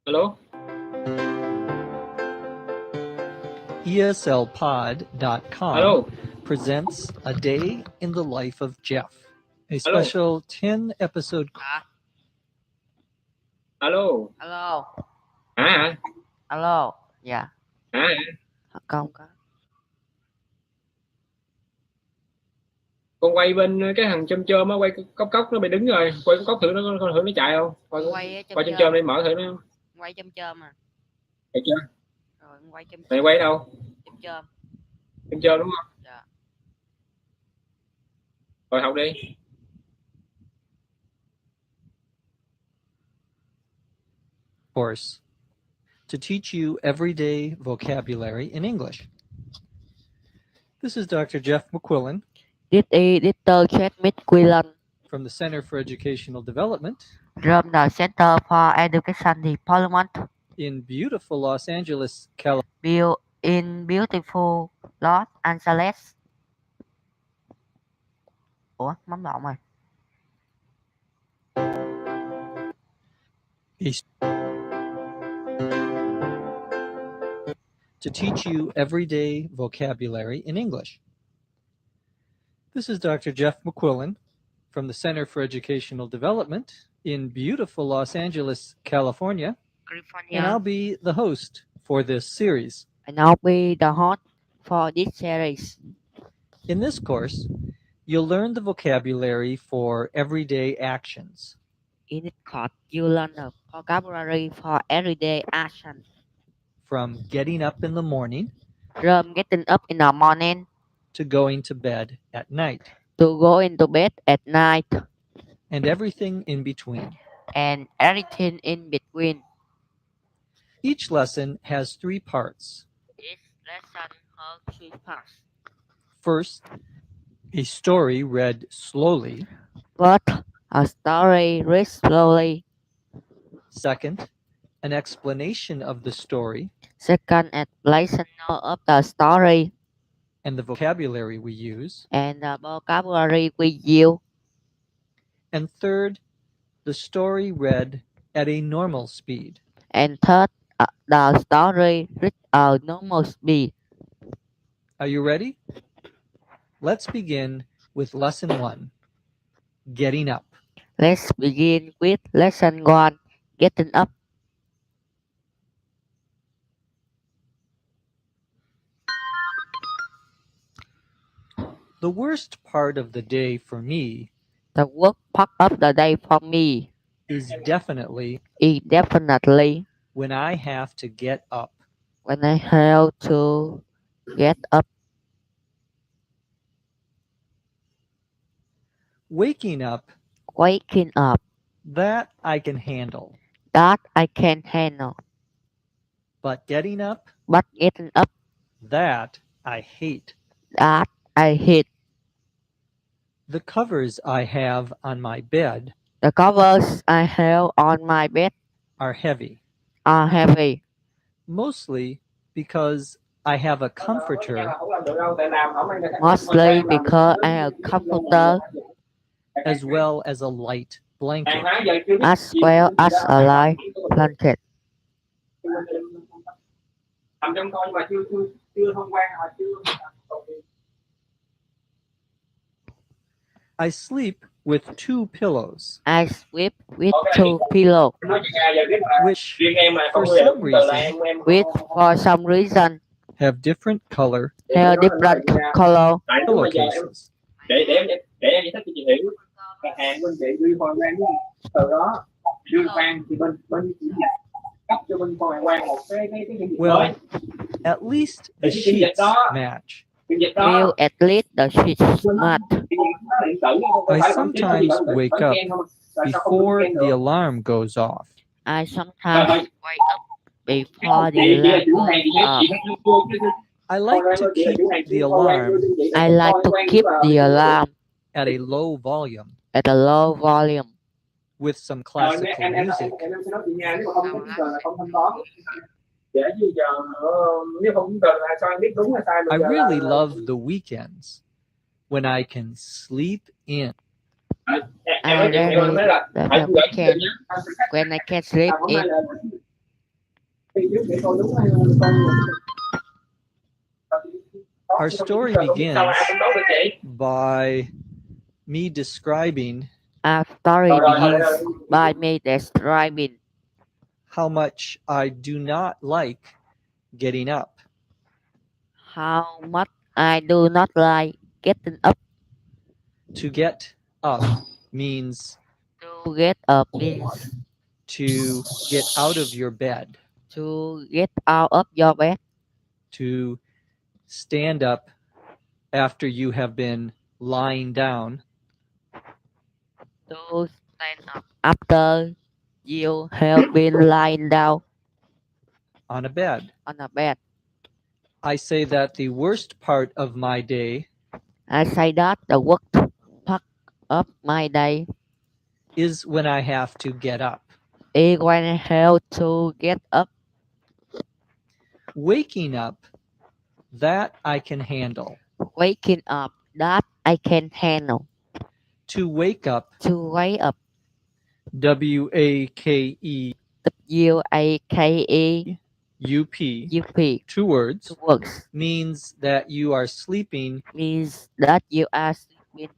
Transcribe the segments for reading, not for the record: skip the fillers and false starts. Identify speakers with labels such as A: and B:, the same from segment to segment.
A: Alo,
B: ESLPod.com
A: alo,
B: presents A Day in the Life of Jeff, a
A: alo,
B: special 10 episode.
C: Hả?
A: alo,
C: Alo,
A: hả,
C: alo, dạ,
A: hả,
C: không có.
A: con quay bên cái thằng chôm chôm á, quay cốc cốc nó bị đứng rồi, quay cốc cốc thử nó chạy không,
C: Quay chôm
A: quay chôm
C: chôm,
A: chôm đi mở thử nó,
C: quay chôm chôm à.
A: được chưa?
C: Rồi quay chôm
A: Mày
C: chôm,
A: quay đâu?
C: chôm chôm.
A: Chôm chôm đúng không?
C: Dạ.
A: Rồi học đi.
B: Course to teach you everyday vocabulary in English. This is Dr. Jeff McQuillan
C: This is Dr. Chet McQuillan
B: from the Center for Educational Development
C: from the Center for Education Development
B: in beautiful Los Angeles, California.
C: in beautiful Los Angeles. Ủa, mắm lộn rồi.
B: To teach you everyday vocabulary in English. This is Dr. Jeff McQuillan from the Center for Educational Development in beautiful Los Angeles, California, and I'll be the host for this series.
C: And I'll be the host for this series.
B: In this course, you'll learn the vocabulary for everyday actions.
C: In this course, you learn the vocabulary for everyday action.
B: From getting up in the morning
C: From getting up in the morning
B: to going to bed at night,
C: to go into bed at night,
B: and everything in between.
C: and everything in between.
B: Each lesson has 3 parts.
C: Each lesson has 3 parts.
B: First, a story read slowly.
C: First, a story read slowly.
B: Second, an explanation of the story
C: Second, explanation of the story
B: and the vocabulary we use.
C: and the vocabulary we use.
B: And third, the story read at a normal speed.
C: And third, the story read at normal speed.
B: Are you ready? Let's begin with lesson 1, getting up.
C: Let's begin with lesson 1, getting up.
B: The worst part of the day for me
C: The worst part of the day for me
B: is definitely
C: is definitely
B: when I have to get up.
C: when I have to get up.
B: Waking up,
C: Waking up,
B: that I can handle.
C: that I can handle.
B: But getting up,
C: But getting up,
B: that I hate.
C: that I hate.
B: The covers I have on my bed
C: The covers I have on my bed
B: are heavy,
C: are heavy,
B: mostly because I have a comforter
C: mostly because I have a comforter
B: as well as a light blanket.
C: as well as a light blanket.
A: Nằm trong coi mà chưa thông quan hoặc chưa.
B: I sleep with 2 pillows,
C: I sleep with 2 pillows,
A: Nói chuyện giờ biết là
B: which
A: riêng em là
B: for
A: không người
B: some
A: từ là
B: reason
A: em
C: which for some reason
B: have different color
C: have different color.
A: tại lúc bây giờ em
B: pillowcases.
A: để em giải thích cho chị hiểu. Khách hàng bên chị đưa hoàn quan từ đó đưa quan thì bên chị cấp cho bên hoàn quan một cái dịch
B: Well,
A: mới.
B: at least the sheets match.
A: Cái dịch
C: Will
A: đó
C: at least the sheets match.
B: I sometimes wake up before the alarm goes off.
C: I sometimes wake up before the alarm goes off.
B: I like to keep the alarm
C: I like to keep the alarm
B: at a low volume
C: at a low volume
B: with some classical music.
A: Em sẽ nói chị nha, nếu mà không đúng giờ là không thanh toán. Để chứ giờ nếu không đúng giờ là sao em biết đúng hay sai
B: I really love the weekends when I can sleep in.
C: I really love the weekend when I can sleep in.
B: Our story begins by me describing
C: Our story begins by me describing
B: how much I do not like getting up.
C: how much I do not like getting up.
B: To get up means
C: To get up means
B: to get out of your bed,
C: to get out of your bed,
B: to stand up after you have been lying down,
C: to stand up after you have been lying down
B: on a bed.
C: on a bed.
B: I say that the worst part of my day
C: I say that the worst part of my day
B: is when I have to get up.
C: is when I have to get up.
B: Waking up, that I can handle.
C: Waking up, that I can handle.
B: To wake up,
C: To wake up,
B: WAKE
C: WAKE
B: UP, two words,
C: to works
B: means that you are sleeping
C: means that you are sleeping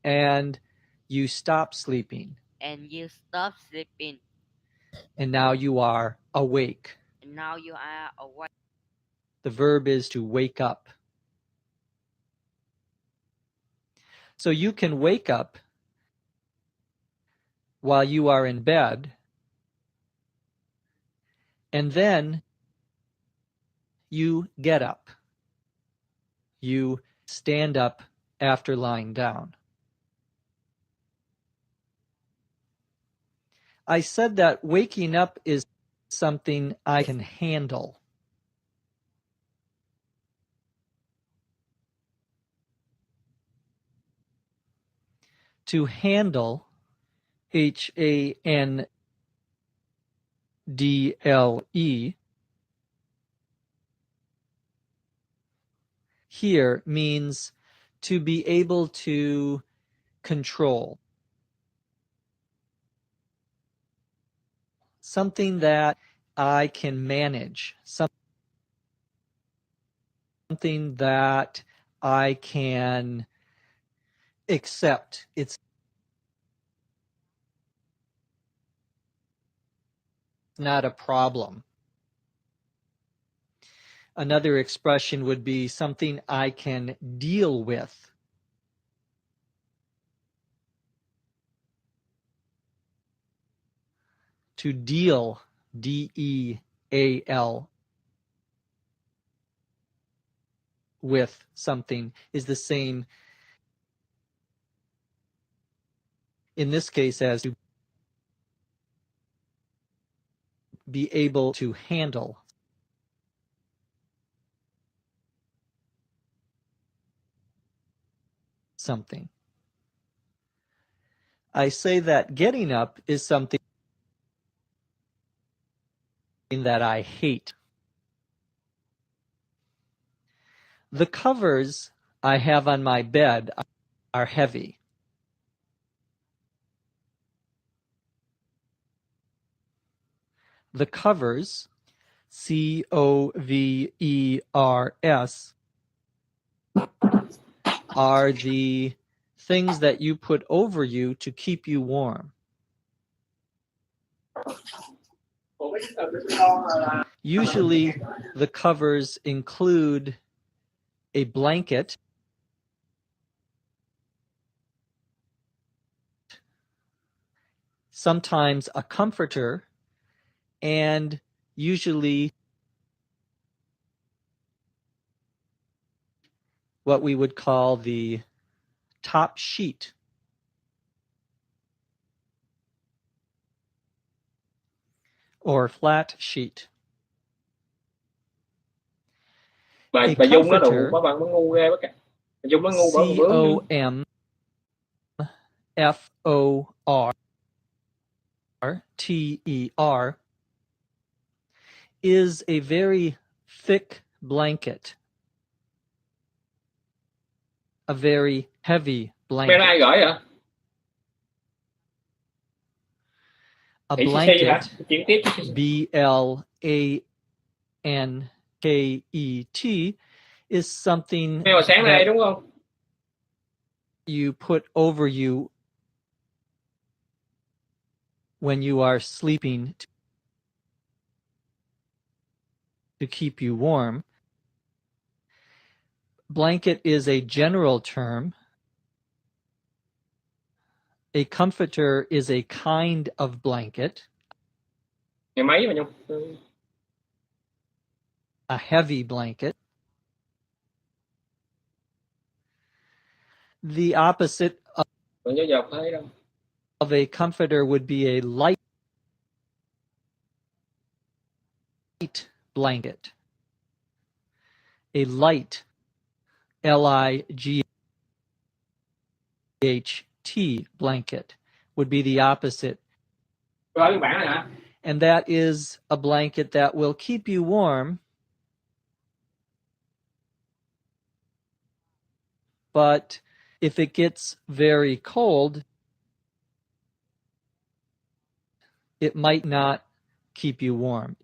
B: and you stop sleeping,
C: and you stop sleeping
B: and now you are awake.
C: and now you are awake.
B: The verb is to wake up. So you can wake up while you are in bed, and then you get up. You stand up after lying down. I said that waking up is something I can handle. To handle, HANDLE, here means to be able to control. Something that I can manage. Something that I can accept. It's not a problem. Another expression would be something I can deal with. To deal, DEAL, with something is the same in this case as to be able to handle. Something. I say that getting up is something that I hate. The covers I have on my bed are heavy. The covers, COVERS, are the things that you put over you to keep you warm. Usually the covers include a blanket, sometimes a comforter, and usually what we would call the top sheet. Or flat sheet.
A: Bà
B: A
A: Dung nó
B: comforter,
A: đủ bạn ngu ghê bác ạ. Bà Dung nó ngu bởi một bướng.
B: COMFORTER is a very thick blanket. A very heavy
A: Mail
B: blanket.
A: ai gửi vậy?
B: A
A: Chị CC hả?
B: blanket,
A: Chuyển tiếp.
B: B-L-A-N-K-E-T, is something
A: Mày hồi sáng nay
B: that
A: đúng không?
B: you put over you when you are sleeping to keep you warm. Blanket is a general term. A comforter is a kind of blanket.
A: Ngày mấy mà Nhung?
B: A heavy blanket. The opposite
A: Còn giáo dục thấy đâu.
B: of a comforter would be a light blanket. A light, L-I-G-H-T blanket would be the opposite.
A: Rồi các bạn hả?
B: And that is a blanket that will keep you warm, but if it gets very cold, it might not keep you warm.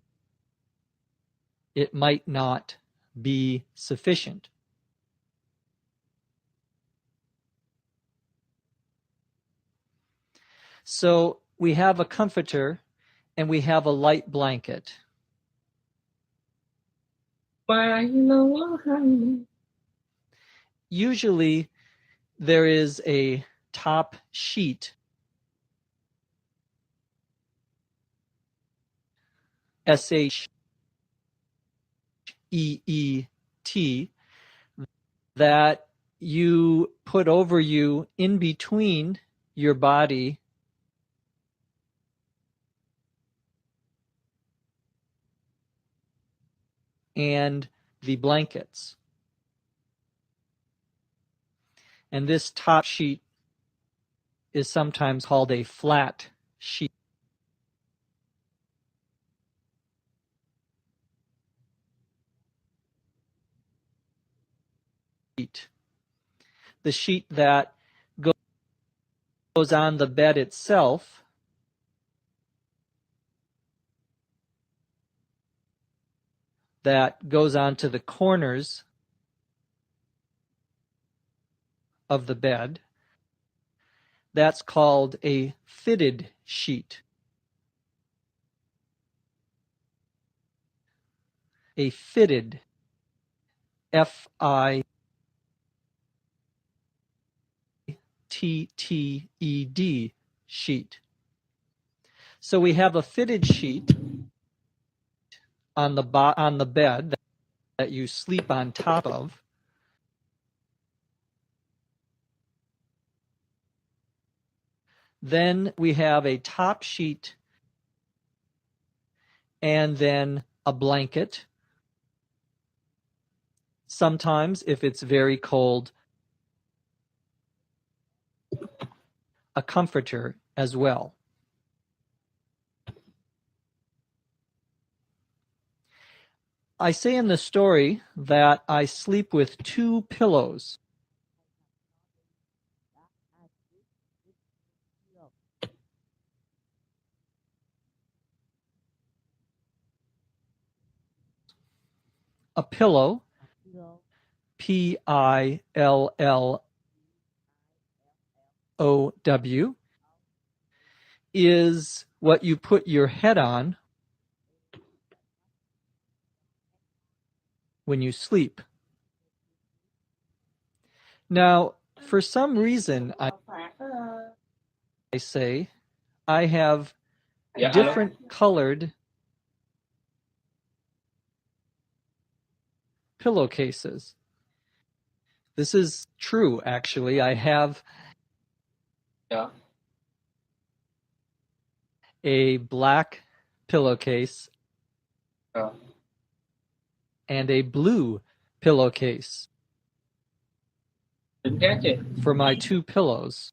B: It might not be sufficient. So we have a comforter and we have a light blanket. Usually there is a top sheet, S-H-E-E-T, that you put over you in between your body and the blankets. And this top sheet is sometimes called a flat sheet. The sheet that goes on the bed itself that goes onto the corners of the bed, that's called a fitted sheet. A fitted, F-I-T-T-E-D sheet. So we have a fitted sheet on the bed that you sleep on top of. Then we have a top sheet and then a blanket. Sometimes, if it's very cold, a comforter as well. I say in the story that I sleep with 2 pillows. A pillow, P-I-L-L-O-W, is what you put your head on when you sleep. Now, for some reason, I say I have different colored pillowcases. This is true, actually. I have a black pillowcase and a blue pillowcase for my 2 pillows.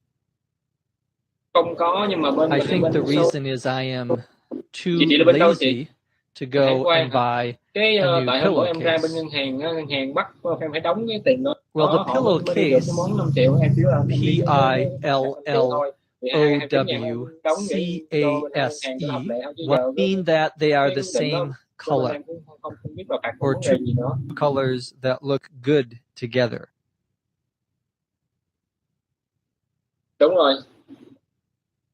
A: Không có, nhưng mà bên
B: I think the reason is I am too lazy to go and buy
A: cái
B: a new
A: tại hôm bữa em ra bên
B: pillowcase.
A: ngân hàng bắt em phải đóng cái tiền đó.
B: Well, the
A: Họ mới đưa
B: pillowcase,
A: cái món 5 triệu em chỉ là
B: P-I-L-L-O-W, what mean that they are the same color or two colors that look good together.
A: Đúng rồi.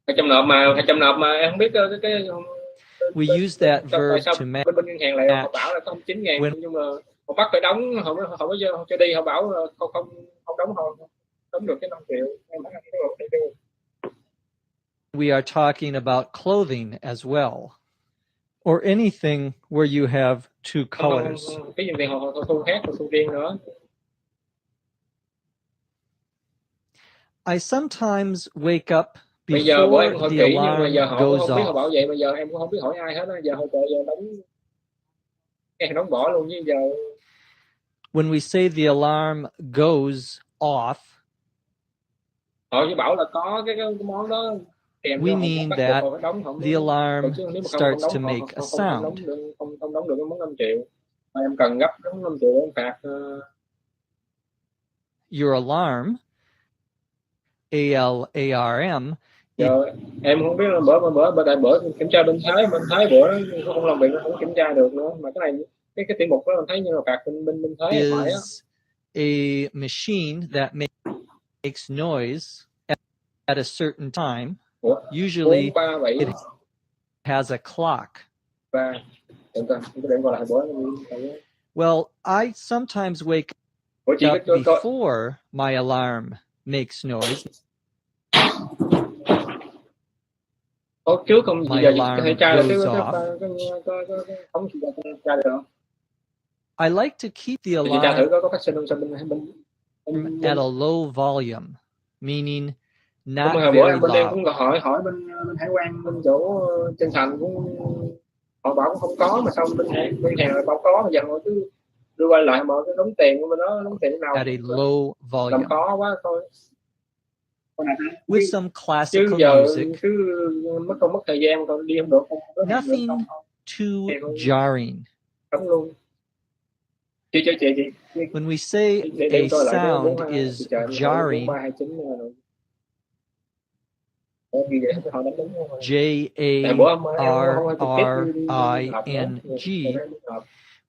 A: Hay trong nộp mà em không biết cái
B: We use that verb to
A: bên ngân hàng lại họ bảo là có 9.000 nhưng mà họ bắt phải đóng, họ không cho đi, họ bảo là không đóng được cái 5 triệu.
B: We are talking about clothing as well, or anything where you have two colors.
A: Cái gì thì họ thu khác, họ thu riêng nữa.
B: I sometimes wake up
A: Bây giờ bữa em
B: before
A: hỏi
B: the
A: kỹ nhưng mà
B: alarm
A: giờ họ
B: goes
A: không biết, họ bảo
B: off.
A: vậy mà giờ em cũng không biết hỏi ai hết á. Giờ họ giờ đóng bỏ luôn chứ giờ.
B: When we say the alarm goes off,
A: Họ chỉ bảo là có cái món đó.
B: we mean that the alarm starts to make a sound.
A: Không đóng được cái món 5 triệu. Mà em cần gấp đóng 5 triệu em phạt.
B: Your alarm, ALARM.
A: Giờ em không biết là bữa kiểm tra bên Thái bữa không làm việc, nó không kiểm tra được nữa, mà cái này cái tiểu mục đó mình thấy như là phạt bên Thái phải á.
B: Is a machine that makes noise at a certain time. Usually it has a clock. Well, I sometimes wake up before my alarm makes noise.
A: Trước không
B: My
A: giờ
B: alarm
A: hay tra là
B: goes off. I like to keep the alarm at a low volume, meaning not
A: hồi bữa
B: very
A: em bên em
B: loud.
A: cũng hỏi bên hải quan, bên chỗ Chân Thành cũng họ bảo cũng không có, mà xong bên hàng lại bảo có, mà giờ họ cứ đưa quay lại mà cái đóng tiền của bên đó, đóng tiền nào
B: At a low volume.
A: làm khó quá thôi.
B: With some classical music.
A: Cứ mất thời gian còn đi không được.
B: Nothing too jarring.
A: Đúng luôn.
B: When we say a sound is jarring, Jarring,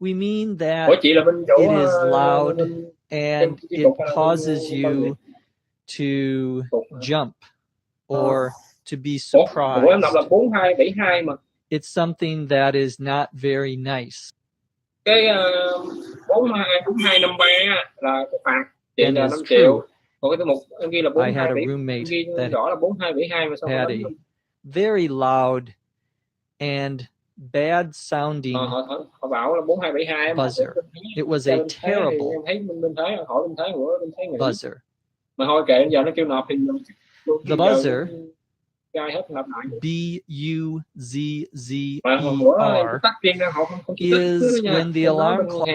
B: we mean that it is loud and it causes you to jump or to be surprised. It's something that is not very nice.
A: Cái 4253 là cái phạt
B: And
A: là
B: is
A: 5
B: true.
A: triệu. Còn cái mục em ghi là
B: I had a roommate that
A: rõ là 4272 mà sao
B: had a very loud and bad sounding
A: họ bảo là 4272
B: buzzer. It was a terrible
A: em thấy bên Thái, hỏi bên Thái của bên Thái
B: buzzer.
A: Mà thôi kệ, giờ nó kêu nộp thì
B: the buzzer B-U-Z-Z-E-R is when the alarm clock.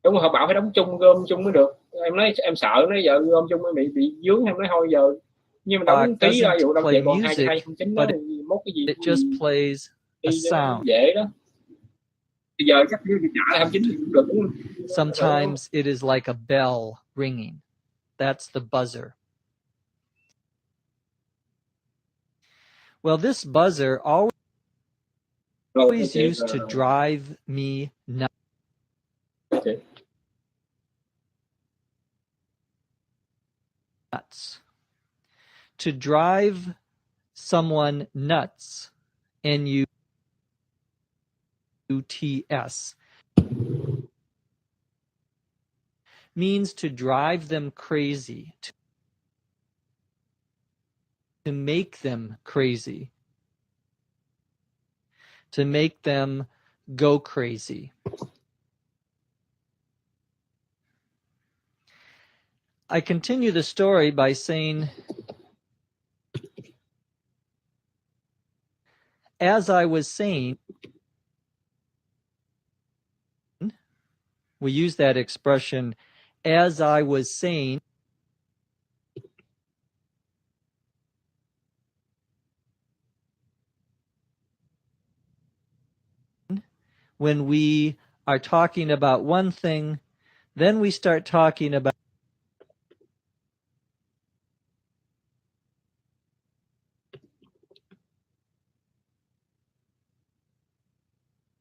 A: Đúng rồi, họ bảo phải đóng chung, gom chung mới được. Em nói em sợ nó giờ gom chung mới bị dướng, em nói thôi giờ nhưng mà đóng tí ra vụ đóng tiền còn 229 đó thì mốt cái gì
B: it just plays a sound.
A: Dễ đó. Bây giờ chắc như trả lại 29 cũng được đúng không?
B: Sometimes it is like a bell ringing. That's the buzzer. Well, this buzzer always used to drive me nuts. To drive someone nuts, N-U-T-S, means to drive them crazy, to make them crazy, to make them go crazy. I continue the story by saying, as I was saying, we use that expression, as I was saying, when we are talking about one thing, then we start talking about .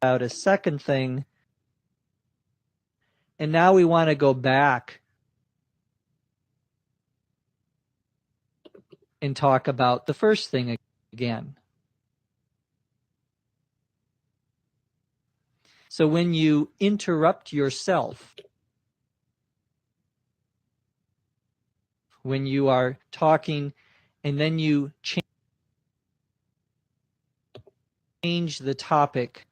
B: a second thing, and now we want to go back and talk about the first thing again. So when you interrupt yourself, when you are talking and then you change the topic,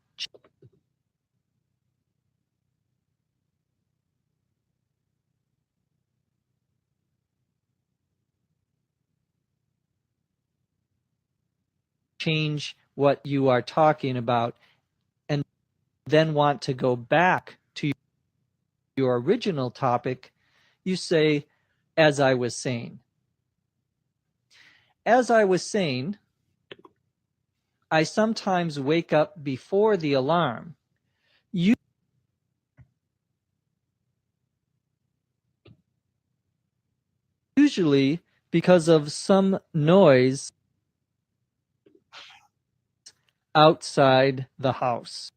B: change what you are talking about, and then want to go back to your original topic, you say, as I was saying. As I was saying, I sometimes wake up before the alarm. Usually because of some noise outside the house.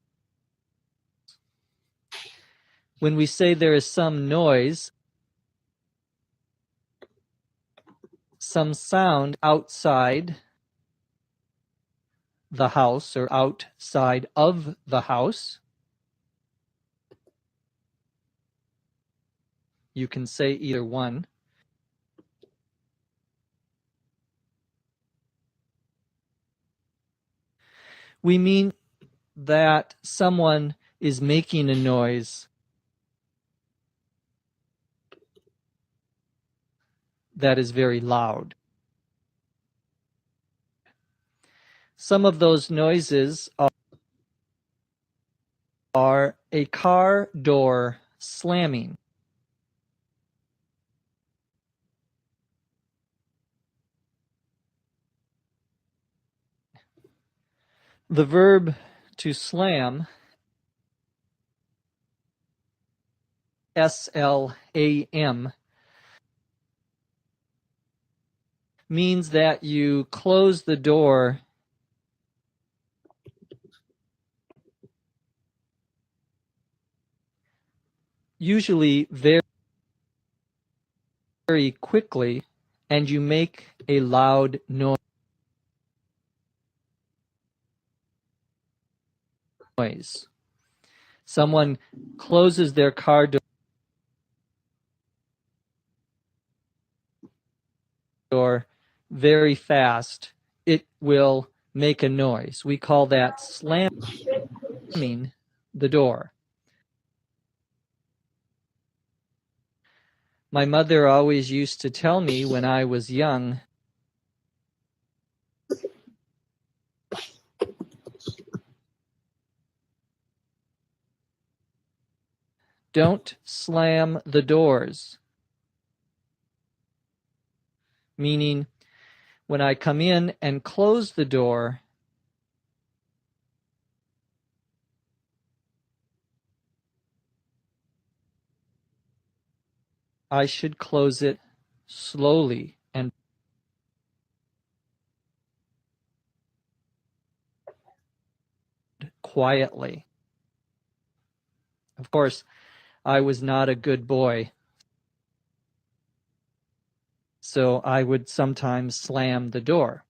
B: When we say there is some noise, some sound outside the house or outside of the house, you can say either one. We mean that someone is making a noise that is very loud. Some of those noises are a car door slamming, the verb to slam, S-L-A-M, means that you close the door usually very, very quickly, and you make a loud noise. Someone closes their car door very fast, it will make a noise. We call that slamming the door. My mother always used to tell me when I was young, don't slam the doors. Meaning, when I come in and close the door, I should close it slowly and quietly. Of course, I was not a good boy, so I would sometimes slam the door.